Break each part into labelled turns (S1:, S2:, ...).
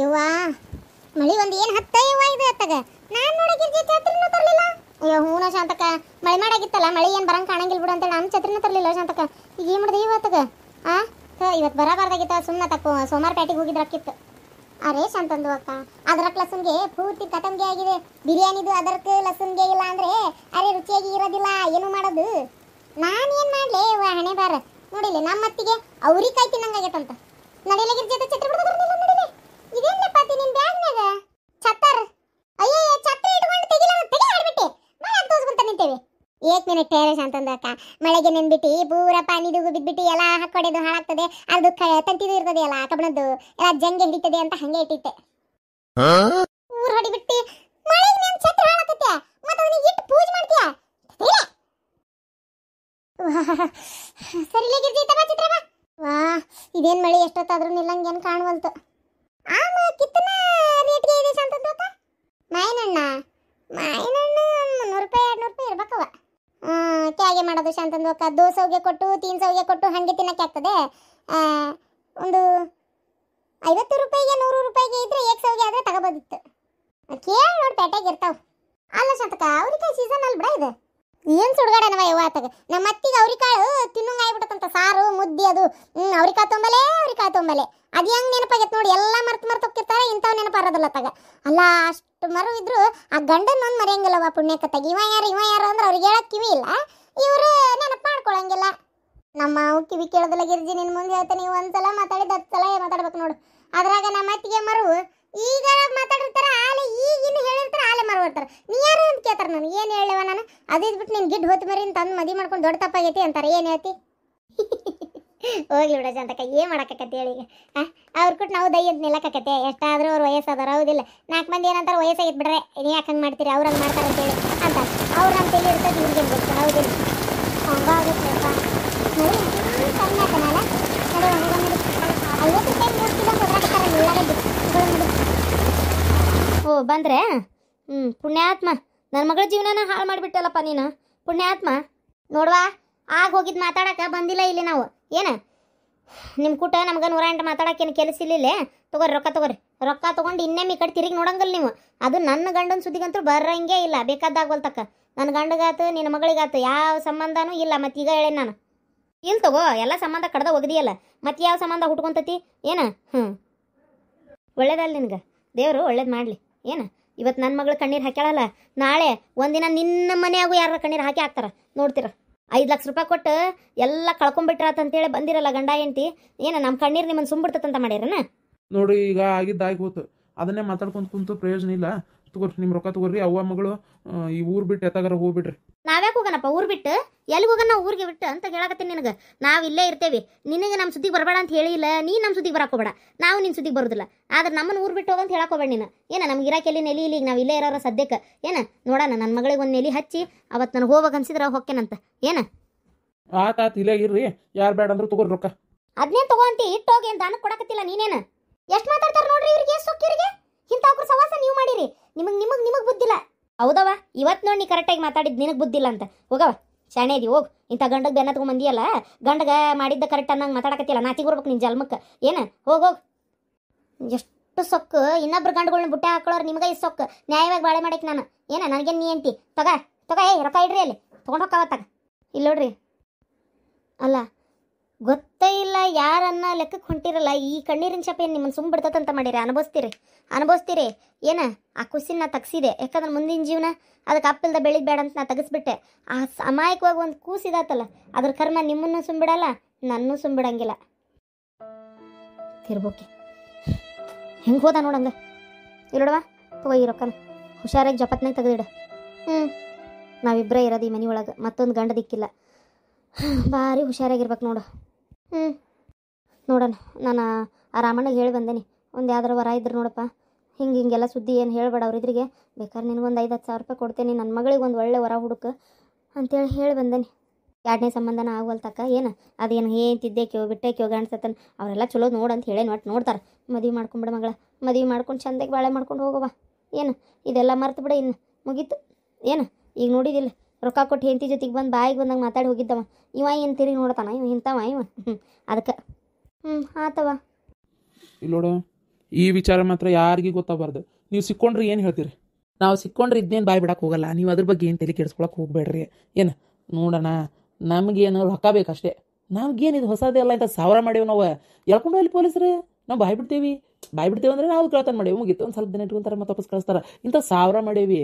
S1: ಯವ್ವಾ ಮಳಿ ಒಂದು ಏನು ಹತ್ತಯ್ಯವ್ವ ಇದು ಅತ್ತಗ ನಾನು ನೋಡಕ್ಕೆ ಛತ್ರಿನೂ ತರಲಿಲ್ಲ. ಅಯ್ಯೋ ಹೂನ ಶಾಂತಕ ಮಳೆ ಮಾಡಾಗಿತ್ತಲ್ಲ ಮಳಿ ಏನು ಬರಂಗೆ ಕಾಣಂಗಿಲ್ಲ ಬಿಡು ಅಂತೇಳಿ ನಾನು ಛತ್ರಿನೂ ತರಲಿಲ್ಲ ಶಾಂತಕ. ಈಗ ಏನು ಮಾಡಿದೆ ಇವತ್ತಗ ಇವತ್ತು ಬರಬಾರ್ದಾಗಿತ್ತ ಸುಮ್ಮನೆ ತಕ್ಕೋ ಸೋಮಾರ ಪೇಟೆಗೆ ಹೋಗಿದ್ರಕ್ಕಿತ್ತು. ಅರೇ ಶಾಂತಂದು ಅಕ್ಕ ಅದರಕ್ಕೆ ಲಸನ್ಗೆ ಪೂರ್ತಿ ಕಟಂಗೆ ಆಗಿದೆ. ಬಿರಿಯಾನಿದು ಅದರಕ್ಕೆ ಲಸನ್ಗೆ ಇಲ್ಲ ಅಂದರೆ ಅರೆ ರುಚಿಯಾಗಿ ಇರೋದಿಲ್ಲ ಏನು ಮಾಡೋದು. ನಾನೇನು ಮಾಡಲಿ ಹಣೆ ಬಾರ ನೋಡಿಲ್ಲ ನಮ್ಮ ಅತ್ತಿಗೆ ಅವ್ರಿಕಾಯಿ ತಿನ್ನಂಗಾಗೈತಂತ ನಡಿಲಾಗಿರ್ ಜೊತೆ ಛತ್ರಿ ಬಿಡೋದಿಲ್ಲ ನಡಿಲೆ. ಇದೇನ್ ಲೆಪ್ಪಾತಿ ನಿನ್ ಬ್ಯಾಗ್ನಾಗ ಛತ್ತರ್ ಅಯ್ಯೋ ಛತ್ರಿ ಇಟ್ಕೊಂಡು ತೆಗಿಲ ತೆಗಿ ಮಾಡ್ಬಿಟ್ಟೆ ಮಳೆ ತೋರಿಸ್ಕೊಂತ ನಿಂತೇವೆ. ಏಕ್ ಮಿನಿಟ್ ಟೇರೇಶ್ ಅಂತಂದಕ್ಕ ಮಳೆಗೆ ನೆನ್ಬಿಟ್ಟು ಪೂರ ಪಾನಿದು ಬಿದ್ಬಿಟ್ಟು ಎಲ್ಲ ಹಾಕೊಡೋದು ಹಾಳಾಗ್ತದೆ. ಅದು ತಂತಿದು ಇರ್ತದೆ ಅಲ್ಲ ಕಬ್ಬಣದ್ದು ಎಲ್ಲ ಜಂಗೆ ಹಿಡಿತದೆ ಅಂತ ಹಂಗೆ ಇಟ್ಟಿತ್ತೆ. ಊರ್ ಹೊಡಿಬಿಟ್ಟು ಮಳೆಗೆ ನೆನ್ ಛತ್ರಿ ಹಾಳಾಕತ್ತೆ ಮತ್ತೆ ಅವನಿಗೆ ಇಟ್ಟು ಪೂಜೆ ಮಾಡ್ತೀಯ ಸರಿ ಗಿರ್ಜಿ ತಗ ಚಿತ್ರ ಬಾ. ವಾ ಇದೇನ್ ಮಳೆ ಎಷ್ಟೊತ್ತಾದ್ರೂ ನಿಲ್ಲಂಗೇನು ಕಾಣವಲ್ತು. ಆಮ ಕಿತ್ತನ ರೇಟ್ಗೆ ಇದೆ ಶಾಂತಂದಕ್ಕ ಮಾಯಿನಣ್ಣ 300 ರೂಪಾಯಿ 200 ರೂಪಾಯಿ ಇರ್ಬೇಕವ. ಕ್ಯಾಗೆ ಮಾಡೋದು ಶಾಂತಂದಕ್ಕ 200ಗೆ ಕೊಟ್ಟು 300ಗೆ ಕೊಟ್ಟು ಹಂಗೆ ತಿನ್ನಕ್ಕೆ ಆಗ್ತದೆ. ಒಂದು 50 ರೂಪಾಯಿಗೆ 100 ರೂಪಾಯಿಗೆ ಇದ್ರೆ 100ಗೆ ಆದ್ರೆ ತಗೋಬೋದಿತ್ತು. ಕೇಳಿ ನೋಡಿ ಪೇಟೆಗೆ ಇರ್ತಾವ ಅಲ್ಲ ಶಾಂತಕ. ಅವ್ರಿಕಾಯಿ ಸೀಸನ್ ಅಲ್ಲಿ ಬಿಡ ಇದು ಏನು ಸುಡ್ಗಾಡನವ ಯವ್ವ ಆತಗ. ನಮ್ಮ ಅತ್ತಿಗೆ ಅವ್ರಿಕಾಳು ತಿನ್ನಂಗೆ ಆಗ್ಬಿಟ್ಟಂತ ಸಾರು ಮುದ್ದೆ ಅದು ಅವ್ರಿಕಾಳು ತೊಂಬಲೆ ಅದು ಹೆಂಗೆ ನೆನಪಾಗೈತೆ ನೋಡಿ. ಎಲ್ಲ ಮರ್ತು ಹೋಗ್ತಿರ್ತಾರೆ ಇಂಥವು ನೆನಪಾರೋದಿಲ್ಲ ತಗ. ಅಲ್ಲ ಅಷ್ಟು ಮರು ಇದ್ರು ಆ ಗಂಡನ ಒಂದು ಮರೆಯಂಗಿಲ್ಲವ ಪುಣ್ಯಕತ್ತಾಗ. ಇವ ಯಾರು ಅಂದ್ರೆ ಅವ್ರಿಗೆ ಹೇಳಕ್ ಕಿವಿ ಇಲ್ಲ, ಇವರು ನೆನಪು ಮಾಡ್ಕೊಳಂಗಿಲ್ಲ. ನಮ್ಮ ಕಿವಿ ಕೇಳೋದಿಲ್ಲ ಗಿರ್ಜಿ. ನಿನ್ನ ಮುಂದೆ ಹೇಳ್ತಾನೆ ನೀವು ಒಂದ್ಸಲ ಮಾತಾಡಿದ 10 ಸಲ ಮಾತಾಡ್ಬೇಕು ನೋಡು. ಅದ್ರಾಗ ನಮ್ಮ ಅತ್ತಿಗೆ ಮರು ಈಗ ಮಾತಾಡಿರ್ತಾರ ಆಲೆ ಈಗಿನ ಹೇಳಿರ್ತಾರ ಆಲೆ ಮರ್ಬಿಡ್ತಾರೆ. ನೀ ಯಾರು ಅಂತ ಕೇಳ್ತಾರೆ. ನಾನು ಏನು ಹೇಳವ ನಾನು ಅದು ಇದ್ಬಿಟ್ಟು ನೀನು ಗಿಡ್ ಹೋತ್ ಮರಿ ತಂದು ಮದಿ ಮಾಡ್ಕೊಂಡು ದೊಡ್ಡ ತಪ್ಪಾಗೈತಿ ಅಂತಾರೆ. ಏನು ಹೇಳ್ತಿ ಹೋಗ್ಲಿ ಬಿಡ ಶಾಂತಕ ಏನು ಮಾಡಕತ್ತೆ ಹೇಳಿ. ಅವ್ರ ಕೊಟ್ಟು ನಾವು ದೈ ಅಂತ ನಿಲ್ಲಕತ್ತೆ. ಎಷ್ಟಾದರೂ ಅವ್ರು ವಯಸ್ಸಾದಾರ ಹೌದಿಲ್ಲ. 4 ಮಂದಿ ಏನಂತಾರೆ ವಯಸ್ಸಾಗಿತ್ತು ಬಿಡ್ರೆ ನೀವು ಯಾಕೆ ಹಂಗೆ ಮಾಡ್ತೀರಿ ಅವ್ರು ಹಂಗೆ ಮಾಡ್ತಾರೆ ಅಂತೇಳಿ ಅಂತ ಅವ್ರು ನಮ್ಮ ತಲೆ ಇರ್ತದೆ ಇವ್ರಿಗೇನು ಗೊತ್ತು ಹೌದಿಲ್ಲ. ಹಂಗಾಗುತ್ತಪ್ಪ ನೋಡಿ ಕಮ್ಮಿ ಆತನಲ್ಲ ನೋಡಿ 50 ರೂಪಾಯಿ 3 ಕಿಲೋ ಕೊಡ್ರಾಕತ್ತಾರ ಎಲ್ಲಾರ
S2: ಓ ಬಂದ್ರೆ ಪುಣ್ಯಾತ್ಮ ನನ್ನ ಮಗಳ ಜೀವನನ ಹಾಳು ಮಾಡಿಬಿಟ್ಟಲ್ಲಪ್ಪ ನೀನು ಪುಣ್ಯಾತ್ಮ. ನೋಡ್ವಾ ಆಗ ಹೋಗಿದ್ದು ಮಾತಾಡಕ್ಕೆ ಬಂದಿಲ್ಲ ಇಲ್ಲಿ ನಾವು. ಏನು ನಿಮ್ಮ ಕೂಟ ನಮ್ಗೆ 108 ಮಾತಾಡೋಕ್ಕೇನು ಕೆಲಸ ಇಲ್ಲಿಲ್ಲೇ. ತೊಗೊರಿ ರೊಕ್ಕ ತೊಗೊಂಡು ಇನ್ನೇಮಿ ಕಡೆ ತಿರುಗಿ ನೋಡಂಗಲ್ಲ ನೀವು. ಅದು ನನ್ನ ಗಂಡನ ಸುದ್ದಿಗಂತೂ ಬರಂಗೇ ಇಲ್ಲ. ಬೇಕಾದಾಗೋಲ್ತಕ್ಕ ನನ್ನ ಗಂಡಗಾತು ನಿನ್ನ ಮಗಳಿಗಾತು ಯಾವ ಸಂಬಂಧನೂ ಇಲ್ಲ. ಮತ್ತು ಈಗ ಹೇಳೇನು ನಾನು ಇಲ್ಲಿ ತಗೋ ಎಲ್ಲ ಸಂಬಂಧ ಕಡ್ದ ಒಗದಿಯಲ್ಲ. ಮತ್ತು ಯಾವ ಸಂಬಂಧ ಹುಟ್ಕೊಂತತಿ ಏನು? ಒಳ್ಳೇದಲ್ಲ ನಿನಗೆ ದೇವರು ಒಳ್ಳೇದು ಮಾಡಲಿ. ಏನು ಇವತ್ತು ನನ್ನ ಮಗಳು ಕಣ್ಣೀರು ಹಾಕ್ಯಾಳಲ್ಲ ನಾಳೆ ಒಂದಿನ ನಿನ್ನ ಮನೆಯಾಗೂ ಯಾರ ಕಣ್ಣೀರು ಹಾಕಿ ಹಾಕ್ತಾರೆ ನೋಡ್ತೀರ. 5 ಲಕ್ಷ ರೂಪಾಯಿ ಕೊಟ್ಟು ಎಲ್ಲ ಕಳ್ಕೊಂಬಿಟ್ರಾತಂತೇಳಿ ಬಂದಿರಲ್ಲ ಗಂಡ ಹೆಂಡ್ತಿ. ಏನು ನಮ್ಮ ಕಣ್ಣೀರು ನಿಮ್ಮನ್ನು ಸುಂಬಿಡ್ತಂತ ಮಾಡ್ಯಾರನ
S3: ನೋಡಿ. ಈಗ ಆಗಿದ್ದಾಗಿ ಹೋತು ಅದನ್ನೇ ಮಾತಾಡ್ಕೊಂತ ಕುಂತು ಪ್ರಯೋಜನ ಇಲ್ಲ. ತಗೋರಿ ನಿಮ್ಮ ರೊಕ್ಕ ತಗೋರಿ. ಅವ್ವ ಮಗಳು ಈ ಊರು ಬಿಟ್ಟು ಎತ್ತಾಗಾರ ಹೋಗ್ಬಿಡ್ರಿ.
S2: ನಾವ್ಯಾಕೆ ಹೋಗೋಣಪ್ಪ ಊರು ಬಿಟ್ಟು? ಎಲ್ಲಿಗೆ ಹೋಗೋಣ ಊರಿಗೆ ಬಿಟ್ಟು ಅಂತ ಹೇಳಕತ್ತೀನಿ ನಿನಗೆ. ನಾವು ಇಲ್ಲೇ ಇರ್ತೇವೆ. ನಿನಗೆ ನಮ್ಮ ಸುದ್ದಿಗೆ ಬರಬೇಡ ಅಂತ ಹೇಳಿಲ್ಲ. ನೀ ನಮ್ಮ ಸುದ್ದಿಗೆ ಬರಾಕೋಬೇಡ, ನಾವು ನಿನ್ನ ಸುದ್ದಿಗೆ ಬರೋದಿಲ್ಲ. ಆದ್ರೆ ನಮ್ಮನ್ನು ಊರು ಬಿಟ್ಟು ಹೋಗಂತ ಹೇಳಕೋಬೇಡ ನೀನು. ಏನು ನಮ್ಗೆ ಇರಾಕೆಲ್ಲಿ ನೆಲಿ ಇಲ್ಲಿಗೆ ನಾವು ಇಲ್ಲೇ ಇರೋರ ಸದ್ಯಕ್ಕೆ. ಏನು ನೋಡೋಣ ನನ್ನ ಮಗಳಿಗೆ ಒಂದು ನೆಲಿ ಹಚ್ಚಿ ಅವತ್ತು ನನಗೆ ಹೋಗ್ಬೇಕು ಅನ್ಸಿದ್ರೆ ಹೊಕ್ಕೇನಂತ. ಏನು
S3: ಆತಾತ್ ಇಲ್ಲೇ ಇರ್ರಿ. ಯಾರು ಬೇಡ ಅಂದ್ರೆ ತಗೋರಿ ರೊಕ್ಕ.
S2: ಅದನ್ನೇನು ತಗೋಂತಿ ಇಟ್ಟೋಗಿ ಏನು ದಾನಕ್ಕೆ ಕೊಡಕತ್ತಿಲ್ಲ ನೀನೇನು. ಎಷ್ಟು ಮಾತಾಡ್ತಾರೆ ನೋಡ್ರಿ ಇವ್ರಿಗೆ ಎಷ್ಟು ಸೊಕ್ಕಿರಿಗೆ. ಇಂಥವ್ರ ಸವಾಸ ನೀವು ಮಾಡಿರಿ. ನಿಮಗೆ ಬುದ್ಧಿಲ್ಲ ಹೌದವ. ಇವತ್ತು ನೋಡಿ ನೀ ಕರೆಕ್ಟಾಗಿ ಮಾತಾಡಿದ್ದು ನಿನಗೆ ಬುದ್ಧಿಲ್ಲ ಅಂತ. ಹೋಗವ ಶಾಣೆ ಇದೀವಿ ಹೋಗು. ಇಂಥ ಗಂಡಗೆ ಬೆನ್ನ ತಗೊಂಬಂದಿಯಲ್ಲ ಗಂಡಗ ಮಾಡಿದ್ದ ಕರೆಕ್ಟ್ ಅನ್ನಂಗೆ ಮಾತಾಡಕತ್ತಿಲ್ಲ. ನಾಚಿಗೆ ಬರ್ಬೇಕು ನಿನ್ನ ಜನ್ಮಕ್ಕೆ. ಏನು ಹೋಗು ಎಷ್ಟು ಸೊಕ್ಕು. ಇನ್ನೊಬ್ರು ಗಂಡುಗಳನ್ನ ಬುಟ್ಟೆ ಹಾಕೊಳ್ಳೋರು ನಿಮ್ಗೆ ಇಷ್ಟು ಸೊಕ್ಕು. ನ್ಯಾಯವಾಗಿ ಬಾಳೆ ಮಾಡಕ್ಕೆ ನಾನು. ಏನು ನನಗೇನು ನೀ ಅಂತಿ? ತಗ ರೊಕ್ಕ ಇಡ್ರಿ ಅಲ್ಲಿ ತೊಗೊಂಡು ಹೋಗವತ್ತಾಗ. ಇಲ್ಲಿ ನೋಡ್ರಿ ಅಲ್ಲ ಗೊತ್ತೇ ಇಲ್ಲ ಯಾರನ್ನ ಲೆಕ್ಕಕ್ಕೆ ಹೊಂಟಿರಲ್ಲ. ಈ ಕಣ್ಣೀರಿನ ಶಾಪ ಏನು ನಿಮ್ಮನ್ನು ಸುಂಬಿಡ್ತಂತ ಮಾಡಿರಿ. ಅನುಭವಿಸ್ತೀರಿ. ಏನು ಆ ಕುಸಿನ ನಾ ತಗ್ಸಿದೆ. ಯಾಕಂದ್ರೆ ಮುಂದಿನ ಜೀವನ ಅದಕ್ಕೆ ಅಪ್ಪಿಲ್ದ ಬೆಳಿಗ್ಗೆ ಬೇಡ ಅಂತ ನಾ ತೆಗಿಸ್ಬಿಟ್ಟೆ. ಆ ಅಮಾಯಕವಾಗಿ ಒಂದು ಕೂಸಿದಾತಲ್ಲ ಅದ್ರ ಕರ್ಮ ನಿಮ್ಮನ್ನು ಸುಂಬಿಡಲ್ಲ ನನ್ನೂ ಸುಂಬಿಡಂಗಿಲ್ಲ. ತಿರ್ಬೋಕೆ ಹೆಂಗೆ ಹೋದ ನೋಡಂಗ. ಇಲ್ಲೋಡವಾ ತಗೋ ಈ ರೊಕ್ಕನ ಹುಷಾರಾಗಿ ಜಪತ್ನಾಗ ತೆಗೆದಿಡ. ನಾವಿಬ್ಬರೇ ಇರೋದು ಈ ಮನೆ ಒಳಗೆ. ಮತ್ತೊಂದು ಗಂಡ ದಿಕ್ಕಿಲ್ಲ. ಭಾರಿ ಹುಷಾರಾಗಿರ್ಬೇಕು ನೋಡು. ನೋಡೋಣ ನಾನು ಆ ರಾಮಣ್ಣಗೆ ಹೇಳಿ ಬಂದೇನಿ. ಒಂದು ಯಾವ್ದಾರ ವರ ಇದ್ರೆ ನೋಡಪ್ಪ ಹಿಂಗೆಲ್ಲ ಸುದ್ದಿ ಏನು ಹೇಳಬೇಡ ಅವ್ರಿದ್ರಿಗೆ. ಬೇಕಾದ್ರೆ ನಿನಗೊಂದು 5-10 ಸಾವಿರ ರೂಪಾಯಿ ಕೊಡ್ತೇನೆ. ನನ್ನ ಮಗಳಿಗೆ ಒಂದು ಒಳ್ಳೆ ವರ ಹುಡುಕು ಅಂತೇಳಿ ಹೇಳಿ ಬಂದೇನಿ. 2ನೇ ಸಂಬಂಧನ ಆಗೋಲ್ತಕ್ಕ. ಏನು ಅದೇನು ಏಂತಿದ್ದೆ ಬಿಟ್ಟೆ ಗಂಡ್ಸತ್ತನ ಅವರೆಲ್ಲ ಚಲೋ ನೋಡಂತ ಹೇಳೇನು ಒಟ್ಟು ನೋಡ್ತಾರೆ. ಮದುವೆ ಮಾಡ್ಕೊಂಬಿಡ ಮಗಳ. ಮದುವೆ ಮಾಡ್ಕೊಂಡು ಚಂದಾಗಿ ಬಾಳೆ ಮಾಡ್ಕೊಂಡು ಹೋಗವ. ಏನು ಇದೆಲ್ಲ ಮರ್ತು ಬಿಡ ಇನ್ನು ಮುಗೀತು. ಏನು ಈಗ ನೋಡಿದಿಲ್ಲ ರೊಕ್ಕ ಕೊಟ್ಟು ಹೆಂಡತಿ ಜೊತೆಗೆ ಬಂದು ಬಾಯಿಗೆ ಬಂದಂಗೆ ಮಾತಾಡಿ ಹೋಗಿದ್ದವ. ಇವ ಏನು ತಿರುಗಿ ನೋಡ್ತಾನ ಇವ ಇಂಥವ ಅದಕ್ಕೆ ಆತವ.
S3: ಇಲ್ಲೋಡು ಈ ವಿಚಾರ ಮಾತ್ರ ಯಾರಿಗೂ ಗೊತ್ತಾಗಬಾರ್ದು. ನೀವು ಸಿಕ್ಕೊಂಡ್ರೆ ಏನು ಹೇಳ್ತೀರಿ? ನಾವು ಸಿಕ್ಕೊಂಡ್ರೆ ಇದನ್ನೇನು ಬಾಯ್ ಬಿಡಕ್ಕೆ ಹೋಗಲ್ಲ. ನೀವು ಅದ್ರ ಬಗ್ಗೆ ಏನು ತಲೆ ಕೆಡಿಸ್ಕೊಳಕ್ಕೆ ಹೋಗ್ಬೇಡ್ರಿ. ಏನು ನೋಡೋಣ, ನಮಗೇನು ರೊಕ್ಕ ಬೇಕಷ್ಟೇ. ನಮ್ಗೇನಿದು ಹೊಸದೇ ಅಲ್ಲ, ಇಂಥ ಸಾವಿರ ಮಾಡೇವಿ ನಾವು. ಎಳ್ಕೊಂಡು ಹೋಗ್ಲಿ ಪೊಲೀಸರು, ನಾವು ಬಾಯ್ ಬಿಡ್ತೇವೆ ಅಂದರೆ ನಾವು ಕಳ್ತನ ಮಾಡೇವಿ, ಮುಗೀತು. ಒಂದು ಸ್ವಲ್ಪ ದಿನ ಇಟ್ಕೊಂತಾರೆ ಮತ್ತೆ ವಾಪಸ್ ಕಳಿಸ್ತಾರೆ. ಇಂಥ ಸಾವಿರ ಮಾಡೇವಿ.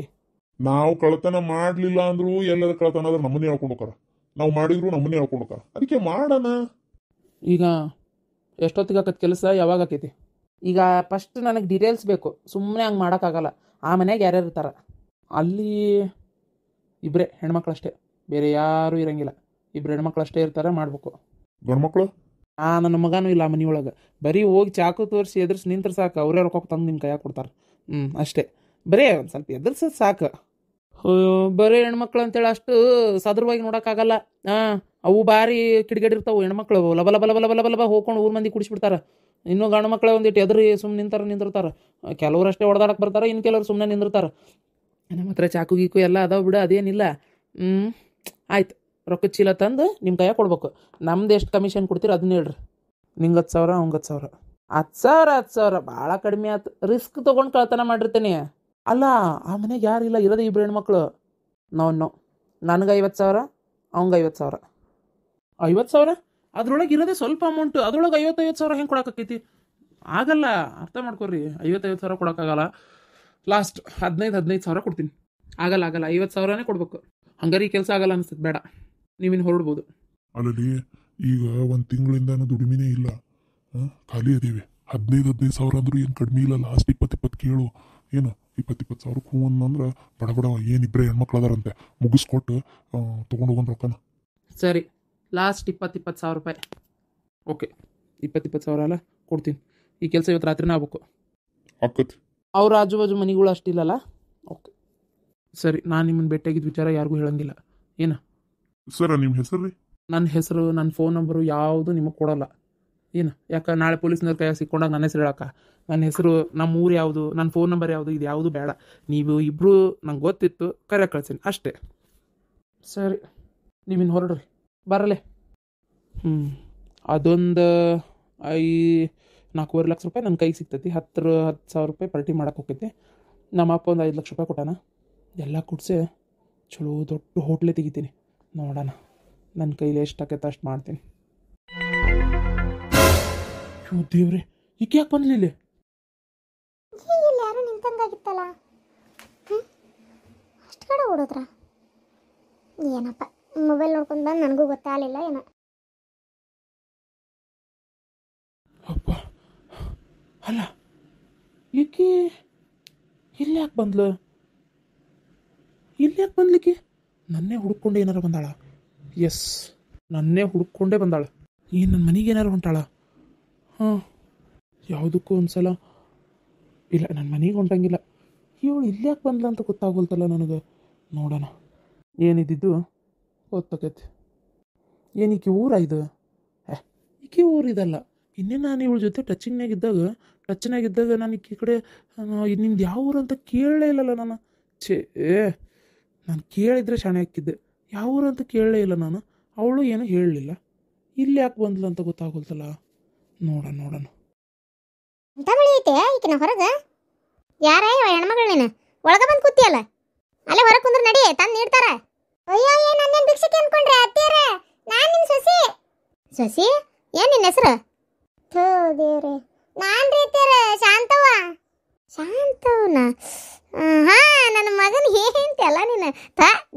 S4: ನಾವು ಕಳ್ತನ ಮಾಡ್ಲಿಲ್ಲ ಅಂದ್ರು ಎಲ್ಲರ ಕಳ್ತನ ಆದ್ರೆ ನಮ್ಮನ್ನೇ ಹೇಳ್ಕೊಂಡು ಹೋಗಾರ, ನಾವು ಮಾಡಿದ್ರು ನಮ್ಮನ್ನೇ ಹೇಳ್ಕೊಂಡು ಹೋಗಾರ. ಅದಕ್ಕೆ ಮಾಡೋಣ.
S3: ಈಗ ಎಷ್ಟೊತ್ತಿಗೆ ಆಕತ್ ಕೆಲಸ, ಯಾವಾಗ ಆಕೈತಿ? ಈಗ ಫಸ್ಟ್ ನನಗೆ ಡೀಟೇಲ್ಸ್ ಬೇಕು. ಸುಮ್ಮನೆ ಹಂಗೆ ಮಾಡೋಕ್ಕಾಗಲ್ಲ. ಆ ಮನೆಯಾಗ ಯಾರ್ಯಾರು ಇರ್ತಾರೆ? ಅಲ್ಲಿ ಇಬ್ಬರೇ ಹೆಣ್ಮಕ್ಳು ಅಷ್ಟೇ, ಬೇರೆ ಯಾರೂ ಇರಂಗಿಲ್ಲ. ಇಬ್ಬರು ಹೆಣ್ಮಕ್ಳು ಅಷ್ಟೇ ಇರ್ತಾರೆ, ಮಾಡಬೇಕು.
S4: ಗಂಡ್ಮಕ್ಳು
S3: ನನ್ನ ಮಗನೂ ಇಲ್ಲ ಮನೆಯೊಳಗೆ. ಬರೀ ಹೋಗಿ ಚಾಕು ತೋರಿಸಿ ಎದುರಿಸಿ ನಿಂತ್ರೆ ಸಾಕು, ಅವರೇ ರೊಕ್ಕ ತಂದು ನಿಮ್ಮ ಕೈಯಾಗ ಕೊಡ್ತಾರೆ. ಅಷ್ಟೇ, ಬರೀ ಒಂದು ಸ್ವಲ್ಪ ಎದುರ್ಸೋದು ಸಾಕು. ಬರೀ ಹೆಣ್ಮಕ್ಳು ಅಂತೇಳಿ ಅಷ್ಟು ಸದೃವಾಗಿ ನೋಡೋಕ್ಕಾಗಲ್ಲ. ಅವು ಭಾರಿ ಕಿಡಿಗೇಡಿರ್ತಾವೆ ಹೆಣ್ಮಕ್ಳು. ಲಬ ಲಬ ಲಬ ಲಬ ಲಬ ಲಬ ಹೋಗ್ಕೊಂಡು ಊರು ಮಂದಿ ಕುಡಿಸ್ಬಿಡ್ತಾರೆ. ಇನ್ನೂ ಗಂಡು ಮಕ್ಕಳೇ ಒಂದಿಟ್ಟು ಎದುರು ಸುಮ್ಮನೆ ನಿಂತಿರ್ತಾರೆ. ಕೆಲವ್ರು ಅಷ್ಟೇ ಹೊಡೆದಾಡಕ್ಕೆ ಬರ್ತಾರೆ, ಇನ್ನು ಕೆಲವ್ರು ಸುಮ್ಮನೆ ನಿಂದಿರ್ತಾರೆ. ನಮ್ಮ ಹತ್ರ ಚಾಕು ಗೀಕು ಎಲ್ಲ ಅದಾವೆ ಬಿಡು, ಅದೇನಿಲ್ಲ. ಆಯ್ತು, ರೊಕ್ಕದ ಚೀಲ ತಂದು ನಿಮ್ಮ ಕೈಯಾಗ ಕೊಡ್ಬೇಕು. ನಮ್ದು ಎಷ್ಟು ಕಮಿಷನ್ ಕೊಡ್ತೀರಿ ಅದನ್ನ ಹೇಳ್ರಿ. ನಿಂಗೆ 10,000, ಅವ್ಗೆ 10,000. 10,000 ಭಾಳ ಕಡಿಮೆ ಆಯ್ತು. ರಿಸ್ಕ್ ತೊಗೊಂಡು ಕಳ್ತನ ಮಾಡಿರ್ತೀನಿ. ಅಲ್ಲ, ಆ ಮನೆಗೆ ಯಾರಿಲ್ಲ, ಇರೋದೇ ಇಬ್ಬರು ಹೆಣ್ಮಕ್ಳು. ನೋ ನನಗೆ 50,000, ಅವ್ಗೆ 50,000. 50,000? ಅದ್ರೊಳಗೆ ಇರೋದೇ ಸ್ವಲ್ಪ ಅಮೌಂಟು, ಅದ್ರೊಳಗೆ 50,000 ಹೆಂಗೆ ಕೊಡೋಕ್ಕಾಕೈತಿ? ಆಗಲ್ಲ, ಅರ್ಥ ಮಾಡ್ಕೊರಿ. 50,000 ಕೊಡೋಕ್ಕಾಗಲ್ಲ. ಲಾಸ್ಟ್ 15,000 ಕೊಡ್ತೀನಿ. ಆಗಲ್ಲ, 50,000ನೇ ಕೊಡ್ಬೇಕು. ಹಂಗಾರೆ ಈ ಕೆಲಸ ಆಗಲ್ಲ ಅನಿಸ್ತದೆ, ಬೇಡ, ನೀವಿನ್ನು ಹೊರಡ್ಬೋದು.
S4: ಅಲ್ಲಲ್ಲಿ ಈಗ 1 ತಿಂಗಳಿಂದ ದುಡಿಮೆನೇ ಇಲ್ಲ, ಖಾಲಿ ಅದೇವಿ. 15,000 ಅಂದ್ರೂ ಏನು ಕಡಿಮೆ ಇಲ್ಲ. ಲಾಸ್ಟ್ 20,000 ಕೇಳು. ಏನು 20,000 ಹೂ ಅಂದ್ರೆ ಬಡ ಏನಿಬ್ಬರೇ ಹೆಣ್ಮಕ್ಳು ಅದಾರಂತೆ, ಮುಗಿಸ್ಕೊಟ್ಟು ತೊಗೊಂಡು ಹೋಗೋಣ ರೊಕ್ಕನ.
S3: ಸರಿ, ಲಾಸ್ಟ್ 20,000 ರೂಪಾಯಿ. ಓಕೆ, 20,000 ಅಲ್ಲ, ಕೊಡ್ತೀನಿ. ಈ ಕೆಲಸ ಇವತ್ತು ರಾತ್ರಿನೇ ಆಗ್ಬೇಕು.
S4: ಆಕತಿ.
S3: ಅವ್ರ ಆಜು ಬಾಜು ಮನೆಗಳು ಅಷ್ಟಿಲ್ಲಲ್ಲ? ಓಕೆ ಸರಿ, ನಾನು ನಿಮ್ಮನ್ನು ಭೇಟಿಯಾಗಿದ್ದ ವಿಚಾರ ಯಾರಿಗೂ ಹೇಳಂಗಿಲ್ಲ. ಏನು
S4: ಸರ ನಿಮ್ಮ ಹೆಸರು ರೀ?
S3: ನನ್ನ ಹೆಸರು, ನನ್ನ ಫೋನ್ ನಂಬರು ಯಾವುದು ನಿಮಗೆ ಕೊಡೋಲ್ಲ. ಏನು ಯಾಕೆ ನಾಳೆ ಪೊಲೀಸ್ನವ್ರ ಕೈಯಾಗ ಸಿಕ್ಕೊಂಡಾಗ ನನ್ನ ಹೆಸರು ಹೇಳಕ್ಕ? ನನ್ನ ಹೆಸರು, ನಮ್ಮ ಊರು ಯಾವುದು, ನನ್ನ ಫೋನ್ ನಂಬರ್ ಯಾವುದು, ಇದು ಯಾವುದು ಬೇಡ. ನೀವು ಇಬ್ಬರು ನಂಗೆ ಗೊತ್ತಿತ್ತು, ಕರೆ ಕಳ್ಸೀನಿ ಅಷ್ಟೇ. ಸರಿ, ನೀವಿನ್ನು ಹೊರಡ್ರಿ, ಬರಲೇ. ಅದೊಂದು 4.5 ಲಕ್ಷ ರೂಪಾಯಿ ನನ್ನ ಕೈಗೆ ಸಿಗ್ತೈತಿ. 10,000 ರೂಪಾಯಿ ಪಾರ್ಟಿ ಮಾಡಕ್ಕೆ ಹೋಗ್ತೈತಿ. ನಮ್ಮ ಅಪ್ಪ ಒಂದು 5 ಲಕ್ಷ ರೂಪಾಯಿ ಕೊಟ್ಟಾನ. ಎಲ್ಲ ಕೊಡ್ಸಿ ಚಲೋ ದೊಡ್ಡ ಹೋಟ್ಲೇ ತೆಗಿತೀನಿ. ನೋಡೋಣ, ನನ್ನ ಕೈಲಿ ಎಷ್ಟು ಆಕೈತೆ ಅಷ್ಟು ಮಾಡ್ತೀನಿ. ಅಯ್ಯೋ ದೇವ್ರೆ, ಈಕೆ ಯಾಕೆ ಬಂದ್ಲಿ ಇಲ್ಲಿ?
S1: ಇಲ್ಲಿ ಯಾರು ನಿಂತಂಗಾಗಿತ್ತಲ್ಲ, ಅಷ್ಟು ಕಡೆ ಓಡೋದ್ರ ಏನಪ್ಪ. ಮೊಬೈಲ್ ನೋಡ್ಕೊಂಡು ಬಂದು ನನಗೂ ಗೊತ್ತಾಗಲಿಲ್ಲ ಏನೋ.
S3: ಅಪ್ಪ, ಅಲ್ಲ ಈಕೆ ಇಲ್ಲಿ ಯಾಕೆ ಬಂದ್ಲು? ನನ್ನೇ ಹುಡುಕೊಂಡೆ ಏನಾರ ಬಂದಾಳ? ಎಸ್, ನನ್ನೇ ಹುಡುಕೊಂಡೇ ಬಂದಾಳ. ಏನು ನನ್ನ ಮನೆಗೆ ಏನಾರು ಹೊಂಟಾಳ? ಯಾವುದಕ್ಕೂ ಒಂದ್ಸಲ ಇಲ್ಲ, ನನ್ನ ಮನೆಗೆ ಹೊಂಟಂಗಿಲ್ಲ. ಇವಳು ಇಲ್ಲಿ ಯಾಕೆ ಬಂದ್ಲ ಅಂತ ಗೊತ್ತಾಗೋಲ್ತಲ್ಲ ನನಗೆ. ನೋಡೋಣ, ಏನಿದ್ದು ಗೊತ್ತಾಕೈತಿ. ಏನೀಕೆ ಊರ ಇದು? ಈಕೆ ಊರಿದಲ್ಲ. ಇನ್ನೇ ನಾನು ಇವಳ ಜೊತೆ ಟಚ್ನಾಗಿದ್ದಾಗ ನಾನು ಈಕೆ ಕಡೆ ನಿಮ್ದು ಯಾವ ಊರು ಅಂತ ಕೇಳಲೇ ಇಲ್ಲಲ್ಲ ನಾನು. ನಾನು ಕೇಳಿದರೆ ಶಾಣೆ ಹಾಕಿದ್ದೆ, ಯಾವ ಊರು ಅಂತ ಕೇಳಲೇ ಇಲ್ಲ ನಾನು. ಅವಳು ಏನೂ ಹೇಳಲಿಲ್ಲ. ಇಲ್ಲಿ ಯಾಕೆ ಬಂದ್ಲು ಅಂತ ಗೊತ್ತಾಗೋಲ್ತಲ್ಲ. ನೋಡೋಣ.
S1: ಅಂತ ಮಳಿ ಐತೆ ಈಕಿನ ಹೊರಗೆ. ಯಾರ ಹೆಣ್ಮಗಳು ನೀನು ಒಳಗೆ ಬಂದು ಕೂತಿಯಲ್ಲ, ಅಲ್ಲೇ ಹೊರಗೆ ಕುಂದ್ರೆ ನಡಿ, ತಂದು ನೀಡ್ತಾರ. ಅಯ್ಯೋ, ನನ್ನೇನು ಭಿಕ್ಷಕ್ಕೆ ಅನ್ಕೊಂಡ್ರೆ ಅತ್ತೀರ? ನಾನು ನಿಮ್ಮ ಸೊಸಿ. ಏನು ನಿನ್ನ ಹೆಸರು? ಥೋ ದೇವ್ರೆ, ನಾನು ರೀತಿಯರ ಶಾಂತವ್ನ. ನನ್ನ ಮಗನ ಏನಂತೆಲ್ಲ ನೀನು.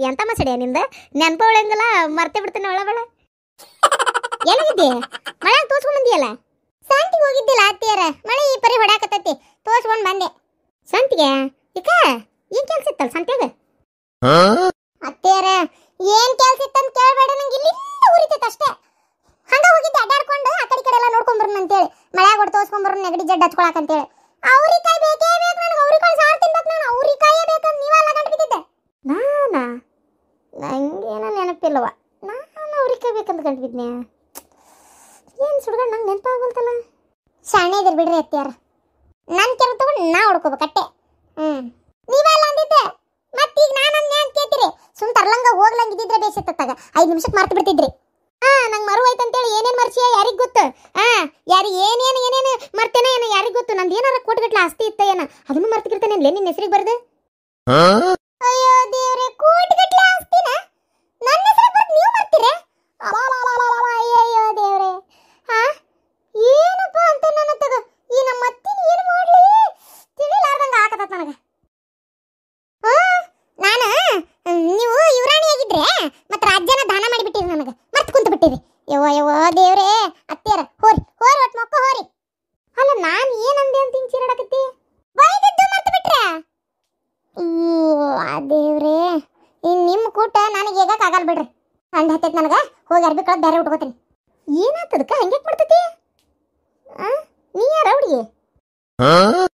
S1: ಎಂತ ಮಸಡಿಯ ನಿಂದ? ನೆನಪ ಉಳಂಗಿಲ್ಲ, ಮರ್ತೆ ಬಿಡ್ತೀನಿ ಒಳಬಳ. ಎಲ್ಲಿದ್ದೆ? ಮಳೆ ತೋರ್ಸ್ಕೊಂಡ್ ಬಂದಿಯಲ್ಲ? ಸಂತಿಗೆ ಹೋಗಿದ್ದಿಲ್ಲ ಅತ್ತಿಯರ, ಮಳೆ ಈ ಪರಿ ಹೊಡ್ಯಾಕತ್ತೈತಿ, ತೋರ್ಸ್ಕೊಂಡ್ ಬಂದೆ. ಸಂತಿಗೆ ಈಕ ಏನ್ ಕೆಲ್ಸ ಇತ್ತಲ್ಲ ಸಂತ್ಯಾಗ? ಅತ್ತಿಯರ ಏನ್ ಕೆಲ್ಸ ಇತ್ತಂತ ಕೇಳಬೇಡ, ನಂಗೆ ಇಲ್ಲಿಂದ ಉರಿತೈತೆ ಅಷ್ಟೇ. ಹಂಗ ಹೋಗಿದ್ದೆ ಅಡ್ಡಾಡ್ಕೊಂಡು ಆ ಕಡೆ ಎಲ್ಲ ನೋಡ್ಕೊಂಬರ್ನ ಅಂತೇಳಿ, ಮಳೆಯಾಗ ಹೊಡ್ ತೋರ್ಸ್ಕೊಂಬರ್ನ ನೆಗಡಿ ಜಡ್ ಹಚ್ಕೊಳಕ್ ಅಂತೇಳಿ. ಅವ್ರಿಕಾಯಿ ಬೇಕೇ ಬೇಕು ನನಗೆ, ಅವ್ರಿಕಾಯಿ ಸಾರು ತಿನ್ಬೇಕು ನಾನು. ಅವ್ರಿಕಾಯೇ ಬೇಕಂತ ನೀವೆಲ್ಲ ಗಂಟು ಬಿದ್ದಿದ್ದೆ. ನಂಗೇನೋ ನೆನಪಿಲ್ಲವ, ನಾನು ಅವ್ರಿಕಾಯಿ ಬೇಕಂತ ಗಂಟು ಬಿದ್ನೆ. ಏನು ಸುಡ್ಗಂಡು ನಂಗೆ ನೆನಪಾಗೋಲ್ತಲ್ಲ. ಶಾಣೆ ಇದ್ರಿ ಬಿಡ್ರಿ ಅತ್ತಿಯಾರ, ನನ್ನ ಕೆರ ತಗೊಂಡು ನಾ ಹೊಡ್ಕೋಬೇಕಟ್ಟೆ. ನೀವೆಲ್ಲ ಅಂದಿದ್ದೆ, ಮತ್ತೀಗ ನಾನು ಅಂತ ಕೇಳ್ತೀರಿ. ಸುಮ್ ತರ್ಲಂಗ ಹೋಗ್ಲಂಗಿದ್ದಿದ್ರೆ ಬೇಸಿತ್ತಾಗ 5 ನಿಮಿಷಕ್ಕೆ ಮರ್ತು ಬಿಡ್ತಿದ್ರಿ. ನಂಗೆ ಮರು ಆಯ್ತಂತೇಳಿ ಏನೇನು
S2: ವರ್ಷ ಯಾರಿಗ್ ಗೊತ್ತು ಯಾರಿಗೆ ಏನೇನು ಮರ್ತೇನೆ ಏನ ಯಾರಿಗ್ ಗೊತ್ತು ನಂದು ಏನಾರ ಕೋಟಿಗಟ್ಲೆ ಆಸ್ತಿ ಇತ್ತ ಏನ ಅದನ್ನು ಮರ್ತಿರ್ತಾನೆ ನಿನ್ನ ಹೆಸರಿಗೆ ಬರ್ದು
S1: ಅಯ್ಯೋ ದೇವ್ರೆ, ಕೋಟಿಗಟ್ಲೆ ಆಸ್ತಿನ ನನ್ನ ಹೆಸರು ಬರ್ದು ನೀವು ಮಾಡ್ತೀರಾ? ಅಯ್ಯಯ್ಯೋ ದೇವ್ರೆ, ಹಾ ಏನಪ್ಪ ಅಂತ ನನ್ನ ತಗ ಈ ನಮ್ಮ ಅತ್ತಿನ ಏನು ಮಾಡ್ಲಿ ತಿಳಿಲಾರ್ದಂಗ ಆಗತ್ತ ನನಗ. ನಾನು ನೀವು ಯುವರಾಣಿ ಆಗಿದ್ರೆ ಮತ್ತೆ ರಾಜ್ಯನ ದಾನ ಮಾಡಿಬಿಟ್ಟಿರಿ, ನನಗೆ ಮರ್ತು ಕುಂತು ಬಿಟ್ಟಿರಿ. ಯವ್ವ ದೇವ್ರೆ, ಅತ್ತಿಯರ ಹೋರಿ ಒಟ್ಟು ಮಕ್ಕ ಹೋರಿ. ಅಲ್ಲ ನಾನು ಏನಂದೆ ಅಂತ ಹಿಂಗೆ ಚೀರಾಡಕತ್ತಿ? ಬೈದಿದ್ದು ಮರ್ತು ಬಿಟ್ರೆ ದೇವ್ರೆ, ಇನ್ನು ನಿಮ್ಮ ಕೂಟ ನನಗೆ ಹೇಗಕ್ಕಾಗಲ್ಲ ಬಿಡ್ರಿ. ಹಂಗೆ ಹತ್ತೈತೆ ನನಗೆ, ಹೋಗಿ ಅರ್ಬಿ ಕಳೆದು ಬೇರೆ ಉಟ್ಕೋತೀನಿ.
S2: ಏನಾತದಕ್ಕ ಹಂಗೆ ಮಾಡ್ತೈತಿ? ನೀ ಯಾರ ಹುಡುಗಿ?